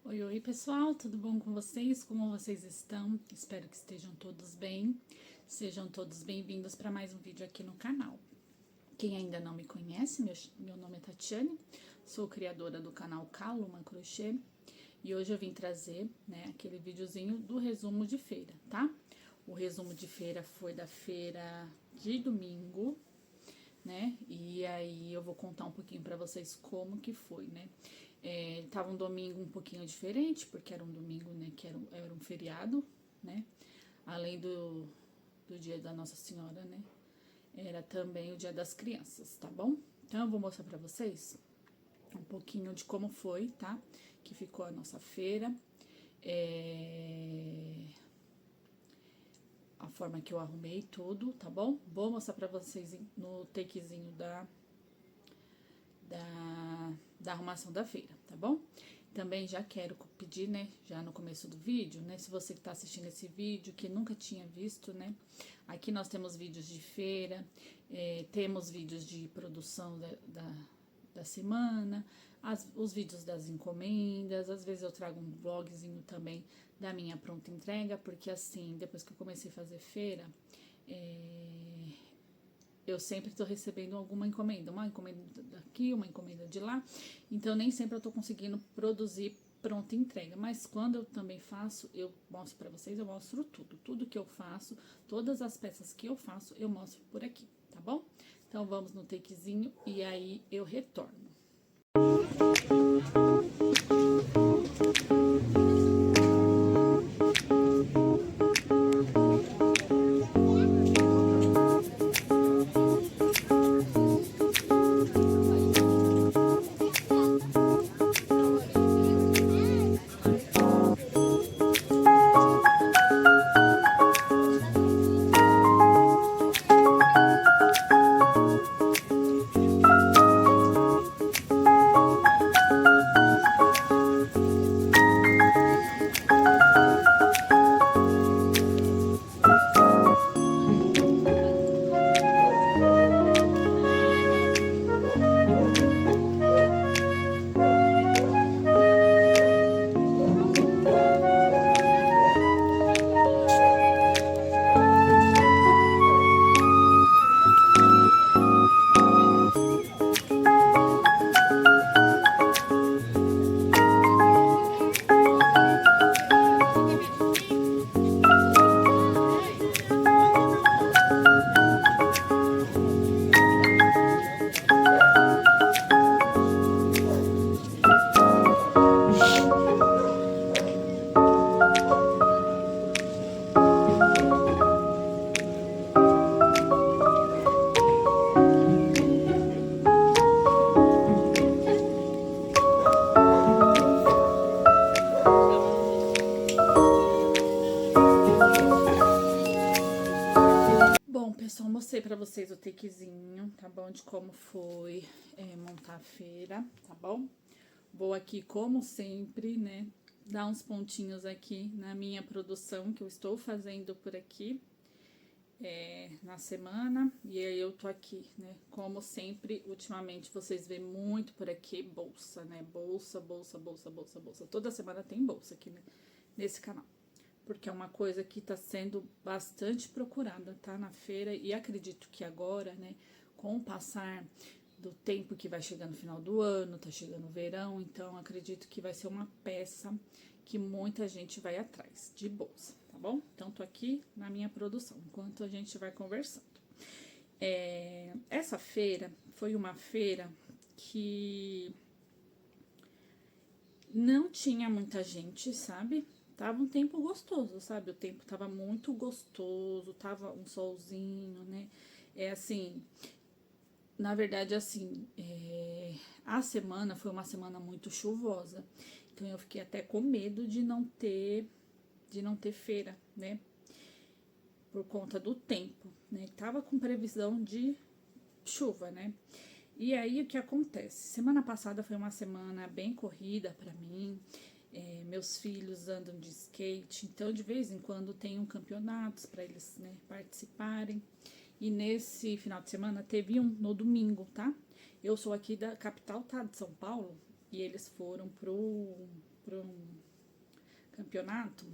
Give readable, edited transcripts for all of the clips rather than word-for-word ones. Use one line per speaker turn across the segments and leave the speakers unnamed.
Oi, oi pessoal, tudo bom com vocês? Como vocês estão? Espero que estejam todos bem. Sejam todos bem-vindos para mais um vídeo aqui no canal. Quem ainda não me conhece, meu nome é Tatiane, sou criadora do canal Caluma Crochê e hoje eu vim trazer, aquele videozinho do resumo de feira, tá? O resumo de feira foi da feira de domingo, né? E aí eu vou contar um pouquinho para vocês como que foi, né? Tava um domingo um pouquinho diferente, porque era um domingo, né, que era um feriado, né? Além do dia da Nossa Senhora, né? Era também o dia das crianças, tá bom? Então eu vou mostrar pra vocês um pouquinho de como foi, tá? Que ficou a nossa feira. A forma que eu arrumei tudo, tá bom? Vou mostrar pra vocês no takezinho da arrumação da feira, tá bom? Também já quero pedir, né, já no começo do vídeo, né, se você que tá assistindo esse vídeo, que nunca tinha visto, né, aqui nós temos vídeos de feira, temos vídeos de produção da semana, os vídeos das encomendas, às vezes eu trago um vlogzinho também da minha pronta entrega, porque assim, depois que eu comecei a fazer feira, eu sempre estou recebendo alguma encomenda, uma encomenda daqui, uma encomenda de lá, então nem sempre eu estou conseguindo produzir pronta entrega, mas quando eu também faço, eu mostro para vocês, eu mostro tudo que eu faço, todas as peças que eu faço, eu mostro por aqui, tá bom? Então vamos no takezinho e aí eu retorno. Bom, pessoal, mostrei pra vocês o takezinho, tá bom? De como foi montar a feira, tá bom? Vou aqui, como sempre, né, dar uns pontinhos aqui na minha produção que eu estou fazendo por aqui na semana. E aí eu tô aqui, né, como sempre, ultimamente vocês veem muito por aqui bolsa, né? Bolsa, bolsa, bolsa, bolsa, bolsa. Toda semana tem bolsa aqui, né, nesse canal. Porque é uma coisa que tá sendo bastante procurada, tá? Na feira, e acredito que agora, né, com o passar do tempo que vai chegando no final do ano, tá chegando o verão, então acredito que vai ser uma peça que muita gente vai atrás de bolsa, tá bom? Então, tô aqui na minha produção, enquanto a gente vai conversando. Essa feira foi uma feira que não tinha muita gente, sabe? Tava um tempo gostoso, sabe? O tempo tava muito gostoso, tava um solzinho, né? É assim, na verdade, assim, a semana foi uma semana muito chuvosa. Então eu fiquei até com medo de não ter feira, né? Por conta do tempo, né? Tava com previsão de chuva, né? E aí o que acontece? Semana passada foi uma semana bem corrida para mim. Meus filhos andam de skate, então de vez em quando tem campeonatos para eles, né, participarem. E nesse final de semana teve um no domingo, tá? Eu sou aqui da capital, tá, de São Paulo, e eles foram campeonato,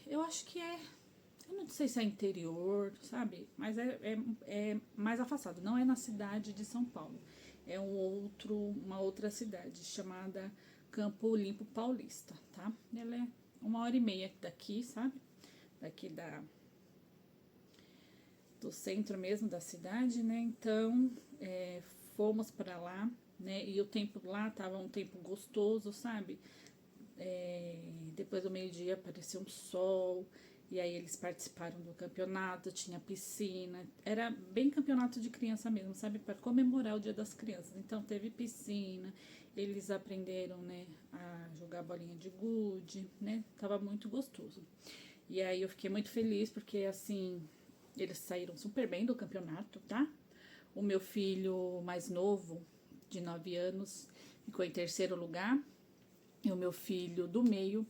eu acho que eu não sei se é interior, sabe? Mas é mais afastado. Não é na cidade de São Paulo. É uma outra cidade chamada Campo Limpo Paulista, tá? Ela é 1h30 daqui, sabe? Daqui do centro mesmo da cidade, né? Então, fomos para lá, né? E o tempo lá tava um tempo gostoso, sabe? Depois do meio-dia apareceu um sol, e aí eles participaram do campeonato, tinha piscina, era bem campeonato de criança mesmo, sabe? Para comemorar o Dia das Crianças. Então teve piscina, eles aprenderam, né, a jogar bolinha de gude, né? Tava muito gostoso. E aí eu fiquei muito feliz porque, assim, eles saíram super bem do campeonato, tá? O meu filho mais novo, de 9 anos, ficou em terceiro lugar. E o meu filho do meio,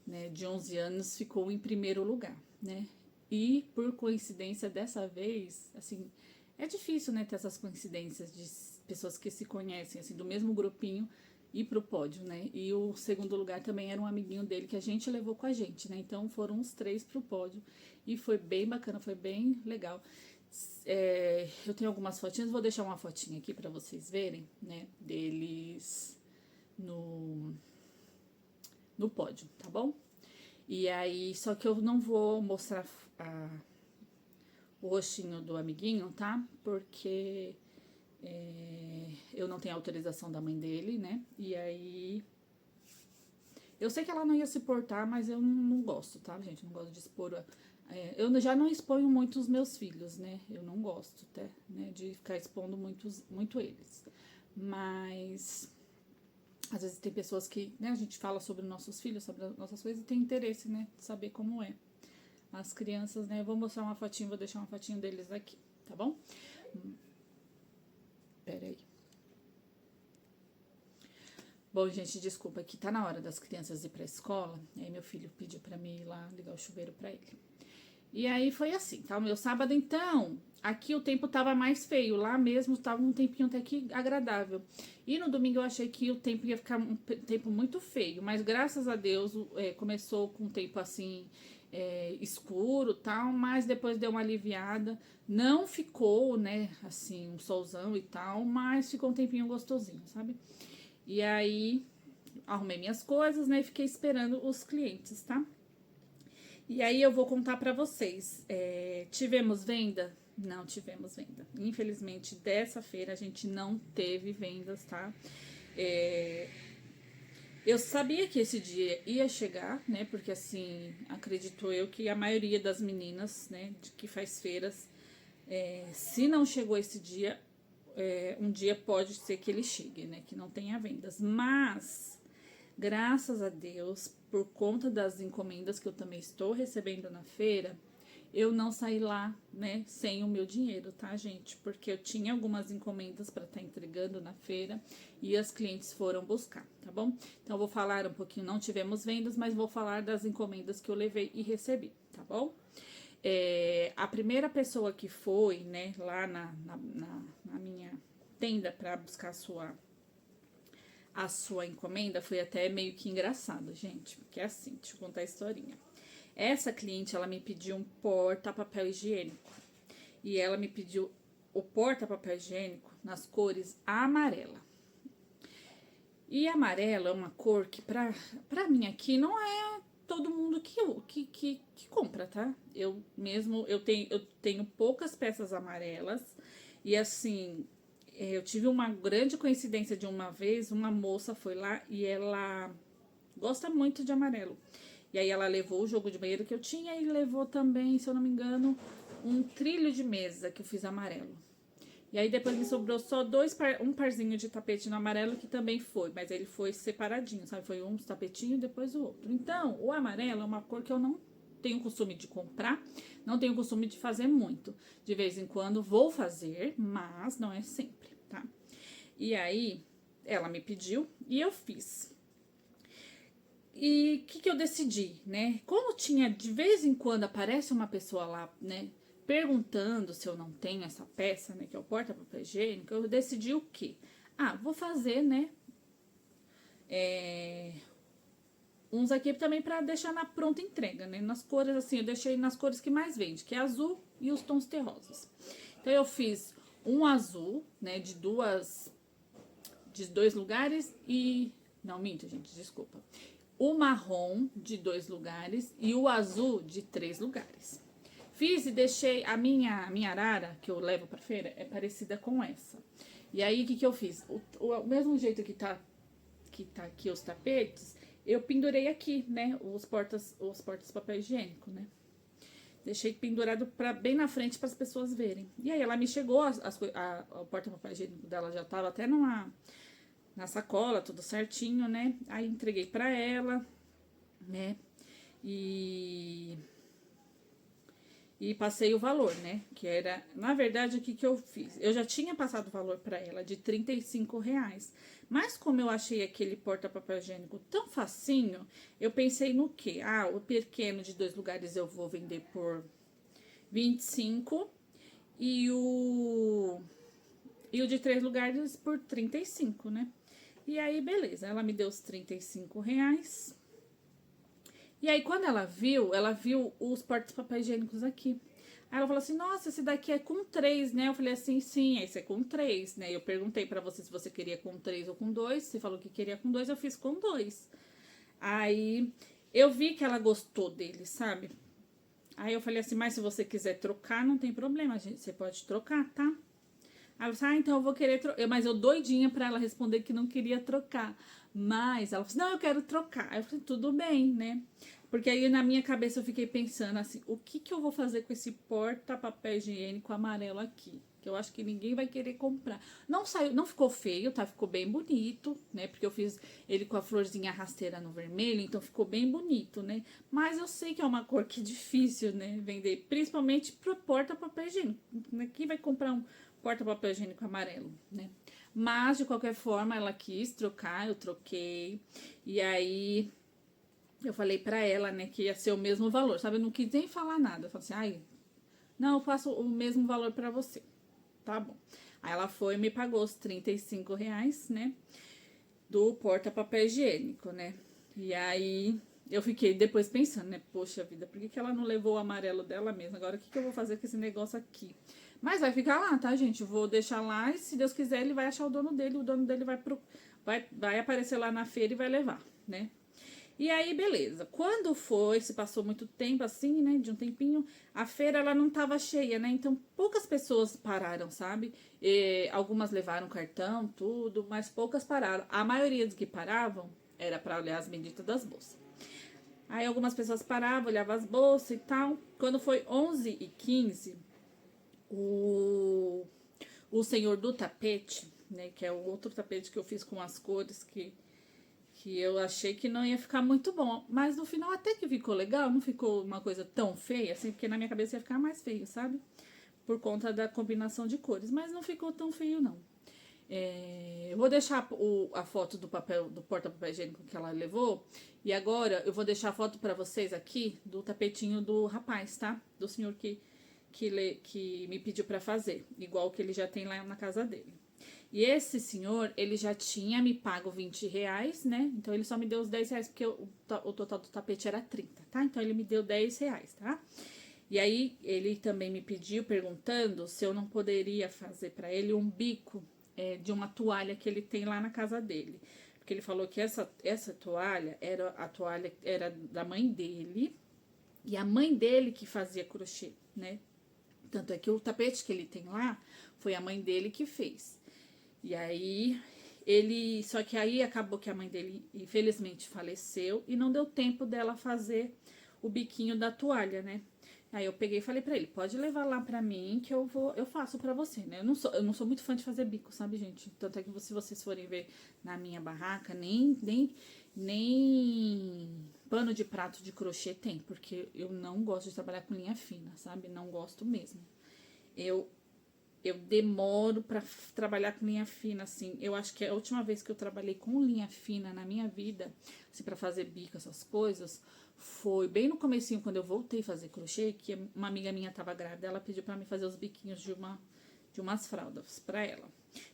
né, de 11 anos, ficou em primeiro lugar, né? E, por coincidência, dessa vez, assim, é difícil, né, ter essas coincidências de pessoas que se conhecem, assim, do mesmo grupinho, ir pro pódio, né? E o segundo lugar também era um amiguinho dele que a gente levou com a gente, né? Então, foram os 3 pro pódio e foi bem bacana, foi bem legal. Eu tenho algumas fotinhas, vou deixar uma fotinha aqui pra vocês verem, né, deles no pódio, tá bom? E aí, só que eu não vou mostrar o rostinho do amiguinho, tá? Porque eu não tenho autorização da mãe dele, né? E aí, eu sei que ela não ia se portar, mas eu não gosto, tá, gente? Não gosto de expor. Eu já não exponho muito os meus filhos, né? Eu não gosto, até, né, de ficar expondo muito eles. Mas às vezes tem pessoas que, né, a gente fala sobre nossos filhos, sobre as nossas coisas, e tem interesse, né, de saber como é. As crianças, né, eu vou mostrar uma fotinho, vou deixar uma fotinho deles aqui, tá bom? Pera aí. Bom, gente, desculpa, que tá na hora das crianças ir pra escola, e aí meu filho pediu pra mim ir lá ligar o chuveiro pra ele. E aí foi assim, tá? O meu sábado, então, aqui o tempo tava mais feio, lá mesmo tava um tempinho até que agradável. E no domingo eu achei que o tempo ia ficar um tempo muito feio, mas graças a Deus começou com um tempo assim, escuro tal, mas depois deu uma aliviada. Não ficou, né, assim, um solzão e tal, mas ficou um tempinho gostosinho, sabe? E aí arrumei minhas coisas, né, e fiquei esperando os clientes, tá? E aí eu vou contar pra vocês. Tivemos venda? Não tivemos venda. Infelizmente, dessa feira a gente não teve vendas, tá? Eu sabia que esse dia ia chegar, né? Porque assim, acredito eu que a maioria das meninas, né, que faz feiras, se não chegou esse dia, um dia pode ser que ele chegue, né? Que não tenha vendas. Mas graças a Deus, por conta das encomendas que eu também estou recebendo na feira, eu não saí lá, né, sem o meu dinheiro, tá, gente? Porque eu tinha algumas encomendas para estar entregando na feira e as clientes foram buscar, tá bom? Então, eu vou falar um pouquinho, não tivemos vendas, mas vou falar das encomendas que eu levei e recebi, tá bom? A primeira pessoa que foi, né, lá na minha tenda para buscar a sua encomenda foi até meio que engraçado, gente, porque é assim, deixa eu contar a historinha. Essa cliente, ela me pediu um porta-papel higiênico, e ela me pediu o porta-papel higiênico nas cores amarela. E amarelo é uma cor que pra mim aqui não é todo mundo que compra, tá? Eu tenho poucas peças amarelas, e assim, eu tive uma grande coincidência de uma vez, uma moça foi lá e ela gosta muito de amarelo. E aí ela levou o jogo de banheiro que eu tinha e levou também, se eu não me engano, um trilho de mesa que eu fiz amarelo. E aí depois me sobrou só um parzinho de tapete no amarelo que também foi, mas ele foi separadinho, sabe? Foi um tapetinho e depois o outro. Então, o amarelo é uma cor que eu não tenho costume de comprar, não tenho costume de fazer muito. De vez em quando vou fazer, mas não é sempre, tá? E aí, ela me pediu e eu fiz. E o que eu decidi, né? Como tinha, de vez em quando aparece uma pessoa lá, né, perguntando se eu não tenho essa peça, né, que é o porta-papel higiênico, eu decidi o quê? Vou fazer, né, uns aqui também pra deixar na pronta entrega, né? Nas cores, assim, eu deixei nas cores que mais vende, que é azul e os tons terrosos. Então, eu fiz um azul, né, de dois lugares e... Não, minta, gente, desculpa. O marrom de 2 lugares e o azul de 3 lugares. Fiz e deixei a minha arara, que eu levo pra feira, é parecida com essa. E aí, o que eu fiz? O mesmo jeito que tá aqui os tapetes, eu pendurei aqui, né, os portas papel higiênico, né? Deixei pendurado bem na frente para as pessoas verem. E aí ela me chegou, o porta papel higiênico dela já tava até na sacola, tudo certinho, né? Aí entreguei pra ela, né? E passei o valor, né? Que era, na verdade, o que eu fiz? Eu já tinha passado o valor pra ela de R$ 35. Mas como eu achei aquele porta-papel higiênico tão facinho, eu pensei no quê? Ah, o pequeno de 2 lugares eu vou vender por 25 e o de 3 lugares por 35, né? E aí, beleza, ela me deu os R$ 35. E aí, quando ela viu os porta-papéis higiênicos aqui. Aí ela falou assim, nossa, esse daqui é com 3, né? Eu falei assim, sim, esse é com 3, né? Eu perguntei pra você se você queria com 3 ou com 2. Você falou que queria com 2, eu fiz com 2. Aí, eu vi que ela gostou dele, sabe? Aí eu falei assim, mas se você quiser trocar, não tem problema, gente, você pode trocar, tá? Aí ela falou assim, então eu vou querer trocar. Mas eu doidinha pra ela responder que não queria trocar. Mas ela falou assim, não, eu quero trocar. Aí eu falei, tudo bem, né? Porque aí na minha cabeça eu fiquei pensando assim, o que eu vou fazer com esse porta-papel higiênico amarelo aqui? Que eu acho que ninguém vai querer comprar. Não saiu, não ficou feio, tá? Ficou bem bonito, né? Porque eu fiz ele com a florzinha rasteira no vermelho, então ficou bem bonito, né? Mas eu sei que é uma cor que é difícil, né? Vender, principalmente pro porta-papel higiênico. Quem vai comprar um porta-papel higiênico amarelo, né? Mas, de qualquer forma, ela quis trocar, eu troquei. E aí, eu falei pra ela, né, que ia ser o mesmo valor, sabe? Eu não quis nem falar nada. Eu falei assim, ai, não, eu faço o mesmo valor pra você. Tá bom. Aí ela foi e me pagou os R$ 35, né? Do porta-papel higiênico, né? E aí, eu fiquei depois pensando, né? Poxa vida, por que ela não levou o amarelo dela mesmo? Agora, o que eu vou fazer com esse negócio aqui? Mas vai ficar lá, tá, gente? Vou deixar lá e se Deus quiser ele vai achar o dono dele vai aparecer lá na feira e vai levar, né? E aí, beleza. Quando foi, se passou muito tempo assim, né, de um tempinho, a feira ela não tava cheia, né? Então poucas pessoas pararam, sabe? Algumas levaram cartão, tudo, mas poucas pararam. A maioria dos que paravam era para olhar as benditas das bolsas. Aí algumas pessoas paravam, olhavam as bolsas e tal. Quando foi 11h15, o senhor do tapete, né, que é o outro tapete que eu fiz com as cores que eu achei que não ia ficar muito bom, mas no final até que ficou legal, não ficou uma coisa tão feia, assim, porque na minha cabeça ia ficar mais feio, sabe? Por conta da combinação de cores, mas não ficou tão feio, não. Eu vou deixar a foto do papel, do porta-papel higiênico que ela levou, e agora eu vou deixar a foto pra vocês aqui do tapetinho do rapaz, tá? Do senhor que me pediu pra fazer, igual que ele já tem lá na casa dele. E esse senhor, ele já tinha me pago R$ 20, né? Então ele só me deu os R$ 10, porque o total do tapete era 30, tá? Então ele me deu R$ 10, tá? E aí ele também me pediu, perguntando se eu não poderia fazer pra ele um bico de uma toalha que ele tem lá na casa dele. Porque ele falou que essa toalha era da mãe dele, e a mãe dele que fazia crochê, né? Tanto é que o tapete que ele tem lá foi a mãe dele que fez. E aí, só que aí acabou que a mãe dele, infelizmente, faleceu e não deu tempo dela fazer o biquinho da toalha, né? Aí eu peguei e falei pra ele, pode levar lá pra mim que eu faço pra você, né? Eu não sou muito fã de fazer bico, sabe, gente? Tanto é que se vocês forem ver na minha barraca, nem pano de prato de crochê tem, porque eu não gosto de trabalhar com linha fina, sabe? Não gosto mesmo. Eu demoro pra trabalhar com linha fina, assim. Eu acho que a última vez que eu trabalhei com linha fina na minha vida, assim, pra fazer bico, essas coisas, foi bem no comecinho, quando eu voltei a fazer crochê, que uma amiga minha tava grávida, ela pediu pra mim fazer os biquinhos de umas fraldas pra ela.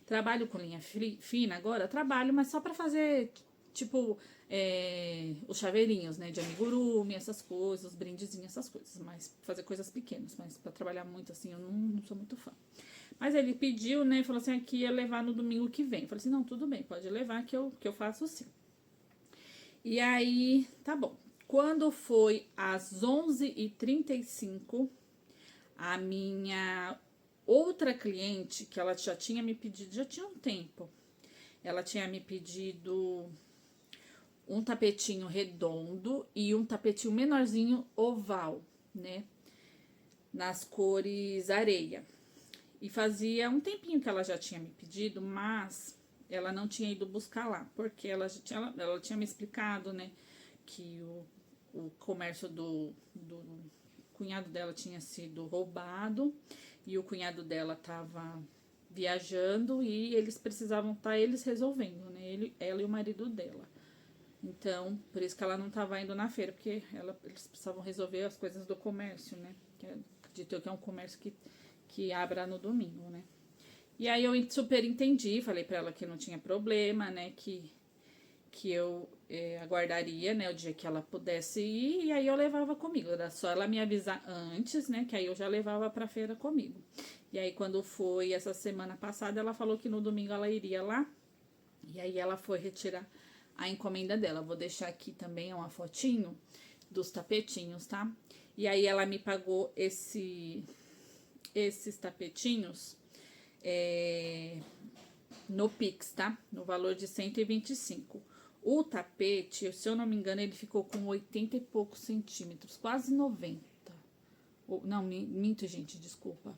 Trabalho com linha fina agora? Trabalho, mas só pra fazer tipo, os chaveirinhos, né, de amigurumi, essas coisas, os brindezinhos, essas coisas, mas fazer coisas pequenas, mas pra trabalhar muito assim, eu não sou muito fã. Mas ele pediu, né, falou assim, que ia levar no domingo que vem. Eu falei assim, não, tudo bem, pode levar que eu faço sim. E aí, tá bom. Quando foi às 11h35, a minha outra cliente, que ela já tinha me pedido, já tinha um tempo, ela tinha me pedido um tapetinho redondo e um tapetinho menorzinho oval, né? Nas cores areia. E fazia um tempinho que ela já tinha me pedido, mas ela não tinha ido buscar lá, porque ela tinha me explicado, né, que o comércio do cunhado dela tinha sido roubado e o cunhado dela tava viajando e eles precisavam estar eles resolvendo, né, ela e o marido dela. Então, por isso que ela não tava indo na feira, porque eles precisavam resolver as coisas do comércio, né, que acredito que é um comércio que abra no domingo, né. E aí eu super entendi, falei pra ela que não tinha problema, né, que eu aguardaria, né, o dia que ela pudesse ir, e aí eu levava comigo. Era só ela me avisar antes, né, que aí eu já levava pra feira comigo. E aí quando foi essa semana passada, ela falou que no domingo ela iria lá, e aí ela foi retirar a encomenda dela. Vou deixar aqui também uma fotinho dos tapetinhos, tá? E aí ela me pagou esses tapetinhos no Pix, tá? No valor de 125. O tapete, se eu não me engano, ele ficou com 80 e poucos centímetros, quase 90. Não, minto, gente, desculpa.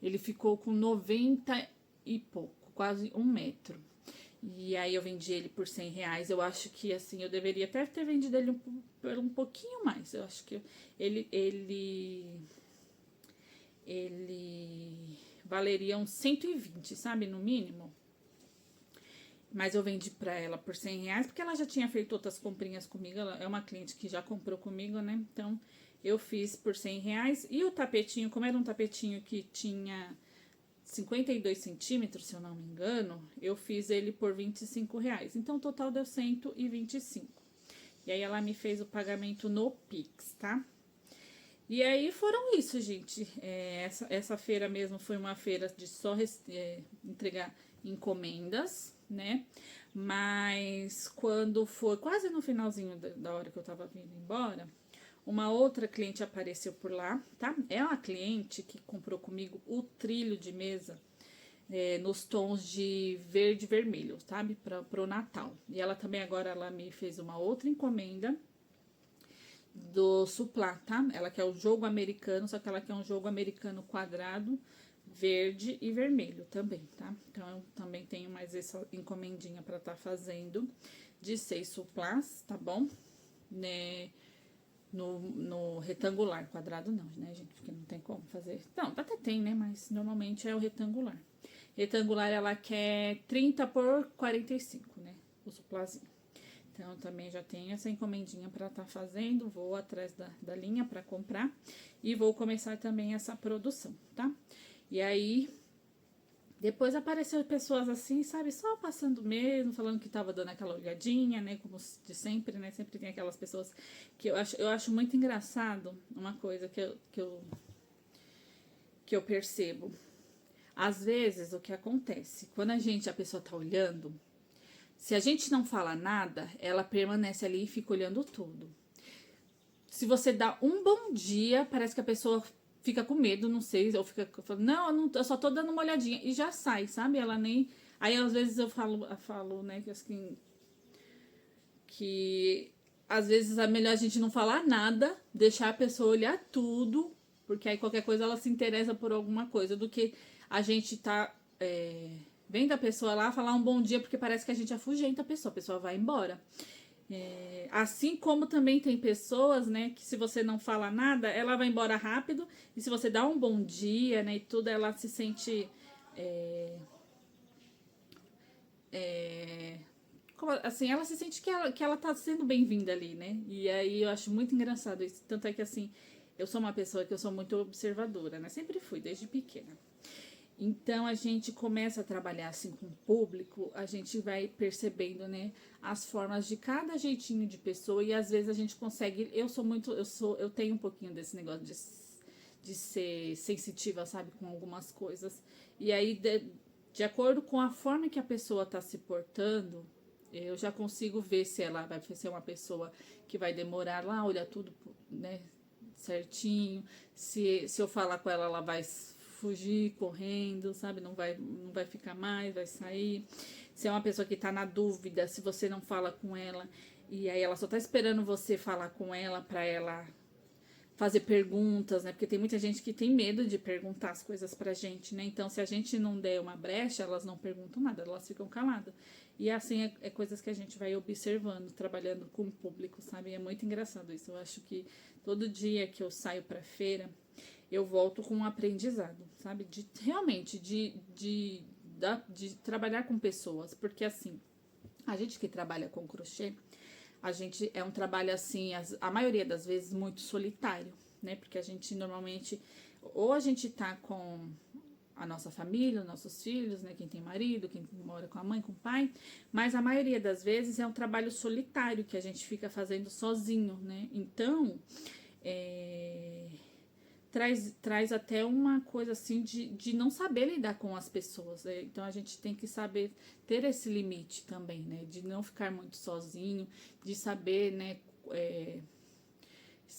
Ele ficou com 90 e pouco, quase 1 metro. E aí eu vendi ele por R$100. Eu acho que, assim, eu deveria até ter vendido ele por um pouquinho mais. Eu acho que ele valeria uns 120, sabe, no mínimo. Mas eu vendi pra ela por R$100, porque ela já tinha feito outras comprinhas comigo. Ela é uma cliente que já comprou comigo, né? Então, eu fiz por R$100. E o tapetinho, como era um tapetinho que tinha 52 centímetros, se eu não me engano, eu fiz ele por R$25. Então, o total deu 125. E aí, ela me fez o pagamento no Pix, tá? E aí, foram isso, gente. Essa feira mesmo foi uma feira de só entregar encomendas, né? Mas quando foi quase no finalzinho da hora que eu tava vindo embora, uma outra cliente apareceu por lá, tá? É uma cliente que comprou comigo o trilho de mesa nos tons de verde e vermelho, sabe? Pro Natal. E ela também agora ela me fez uma outra encomenda do Suplá, tá? Ela quer o jogo americano, só que ela quer um jogo americano quadrado, verde e vermelho também, tá? Então, eu também tenho mais essa encomendinha pra tá fazendo de 6 suplás, tá bom? Né? No retangular, quadrado não, né, gente? Porque não tem como fazer. Não, até tem, né? Mas normalmente é o retangular. Retangular, ela quer 30 por 45, né? O suplazinho. Então, também já tenho essa encomendinha pra tá fazendo. Vou atrás da linha pra comprar. E vou começar também essa produção, tá? E aí, depois apareceu pessoas assim, sabe? Só passando mesmo, falando que tava dando aquela olhadinha, né? Como de sempre, né? Sempre tem aquelas pessoas que eu acho muito engraçado. Uma coisa que eu percebo. Às vezes, o que acontece? Quando a pessoa tá olhando, se a gente não fala nada, ela permanece ali e fica olhando tudo. Se você dá um bom dia, parece que a pessoa fica com medo, não sei, ou fica falando, não, eu só tô dando uma olhadinha, e já sai, sabe? Ela nem... Aí, às vezes, eu falo, né, que assim, que às vezes é melhor a gente não falar nada, deixar a pessoa olhar tudo, porque aí qualquer coisa ela se interessa por alguma coisa, do que a gente tá vendo a pessoa lá falar um bom dia, porque parece que a gente afugenta a pessoa vai embora. Assim como também tem pessoas, né, que se você não fala nada, ela vai embora rápido, e se você dá um bom dia, né, e tudo, ela se sente assim, ela se sente que ela tá sendo bem-vinda ali, né? E aí eu acho muito engraçado isso. Tanto é que, assim, eu sou uma pessoa que eu sou muito observadora, né? Sempre fui, desde pequena. Então a gente começa a trabalhar assim com o público, a gente vai percebendo, né, as formas de cada jeitinho de pessoa e às vezes a gente consegue, eu tenho um pouquinho desse negócio de ser sensitiva, sabe, com algumas coisas. E aí de acordo com a forma que a pessoa tá se portando, eu já consigo ver se ela vai ser uma pessoa que vai demorar lá, olhar tudo, né, certinho. Se eu falar com ela, ela vai fugir correndo, sabe? Não vai ficar mais, vai sair. Se é uma pessoa que tá na dúvida, se você não fala com ela e aí ela só tá esperando você falar com ela pra ela fazer perguntas, né? Porque tem muita gente que tem medo de perguntar as coisas pra gente, né? Então, se a gente não der uma brecha, elas não perguntam nada, elas ficam caladas. E assim é coisas que a gente vai observando, trabalhando com o público, sabe? É muito engraçado isso. Eu acho que todo dia que eu saio pra feira, eu volto com um aprendizado, sabe? De realmente de trabalhar com pessoas. Porque assim, a gente que trabalha com crochê, a gente é um trabalho assim, a maioria das vezes muito solitário, né? Porque a gente normalmente, ou a gente tá com a nossa família, os nossos filhos, né? Quem tem marido, quem mora com a mãe, com o pai, mas a maioria das vezes é um trabalho solitário que a gente fica fazendo sozinho, né? Então, é, traz até uma coisa assim de não saber lidar com as pessoas, né? Então a gente tem que saber ter esse limite também, né? De não ficar muito sozinho, de saber, né? é,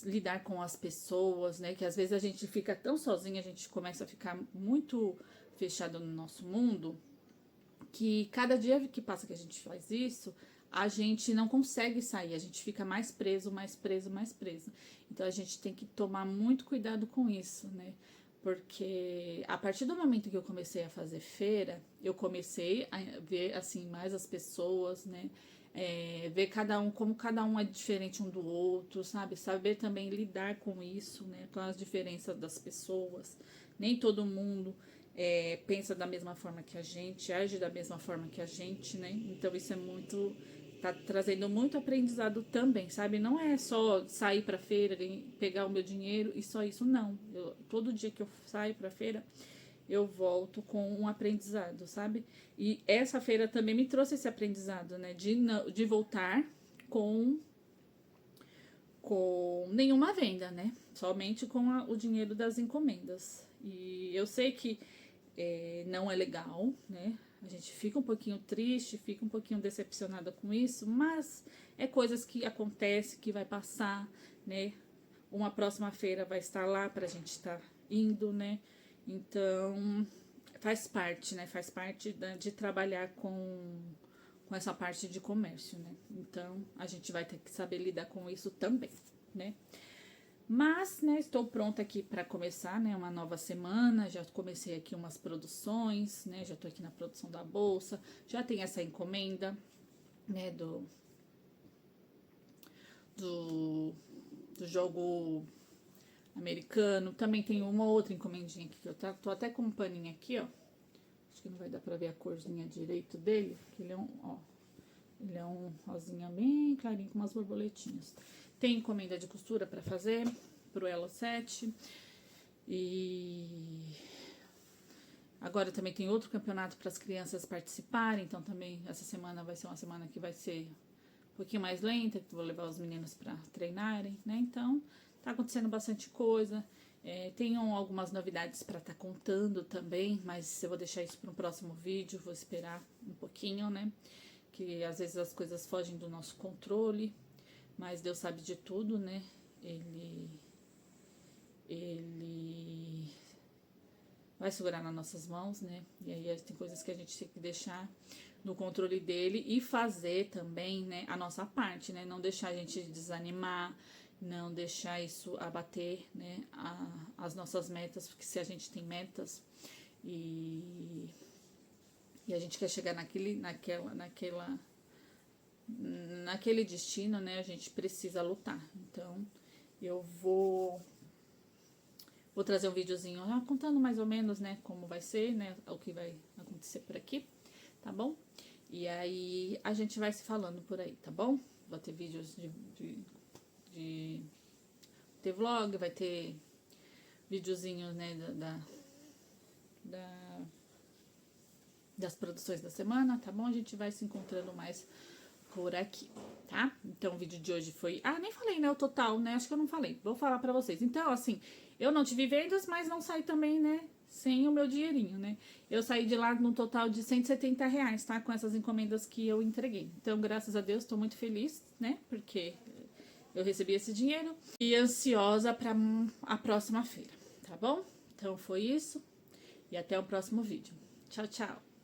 Lidar com as pessoas, né? Que às vezes a gente fica tão sozinho, a gente começa a ficar muito fechado no nosso mundo, que cada dia que passa que a gente faz isso, a gente não consegue sair, a gente fica mais preso, mais preso, mais preso. Então a gente tem que tomar muito cuidado com isso, né? Porque a partir do momento que eu comecei a fazer feira, eu comecei a ver assim mais as pessoas, né? Ver cada um, como cada um é diferente um do outro, sabe? Saber também lidar com isso, né? Com as diferenças das pessoas. Nem todo mundo pensa da mesma forma que a gente, age da mesma forma que a gente, né? Então isso é muito, tá trazendo muito aprendizado também, sabe? Não é só sair pra feira, pegar o meu dinheiro e só isso, não. Todo dia que eu saio pra feira, eu volto com um aprendizado, sabe? E essa feira também me trouxe esse aprendizado, né? De voltar com, com nenhuma venda, né? Somente com o dinheiro das encomendas. E eu sei que não é legal, né? A gente fica um pouquinho triste, fica um pouquinho decepcionada com isso, mas é coisas que acontecem, que vai passar, né? Uma próxima feira vai estar lá pra gente estar indo, né? Então, faz parte, né? Faz parte de trabalhar com essa parte de comércio, né? Então, a gente vai ter que saber lidar com isso também, né? Mas, né, estou pronta aqui para começar, né, uma nova semana. Já comecei aqui umas produções, né? Já estou aqui na produção da bolsa. Já tem essa encomenda, né, do, do jogo americano. Também tem uma outra encomendinha aqui que eu tô até com um paninho aqui, ó. Acho que não vai dar pra ver a corzinha direito dele, que ele é ele é um rosinha bem clarinho com umas borboletinhas. Tem encomenda de costura pra fazer pro Elo 7. E agora também tem outro campeonato para as crianças participarem, então também essa semana vai ser uma semana que vai ser um pouquinho mais lenta, que vou levar os meninos para treinarem, né? Então, tá acontecendo bastante coisa. Tenho algumas novidades para estar contando também, mas eu vou deixar isso para um próximo vídeo, vou esperar um pouquinho, né? Que às vezes as coisas fogem do nosso controle, mas Deus sabe de tudo, né? Ele vai segurar nas nossas mãos, né? E aí tem coisas que a gente tem que deixar no controle dele e fazer também, né, a nossa parte, né? Não deixar a gente desanimar, não deixar isso abater, né, as nossas metas, porque se a gente tem metas e, e a gente quer chegar naquele destino, né, a gente precisa lutar. Então, eu vou trazer um videozinho contando mais ou menos, né, como vai ser, né, o que vai acontecer por aqui, tá bom? E aí a gente vai se falando por aí, tá bom? Vai ter vídeos de ter vlog, vai ter videozinhos, né, das produções da semana, tá bom? A gente vai se encontrando mais por aqui, tá? Então, o vídeo de hoje foi... Ah, nem falei, né, o total, né? Acho que eu não falei. Vou falar pra vocês. Então, assim, eu não tive vendas, mas não saí também, né, sem o meu dinheirinho, né? Eu saí de lá num total de R$ 170, tá? Com essas encomendas que eu entreguei. Então, graças a Deus, tô muito feliz, né? Porque eu recebi esse dinheiro e ansiosa pra a próxima feira, tá bom? Então, foi isso. E até o próximo vídeo. Tchau, tchau!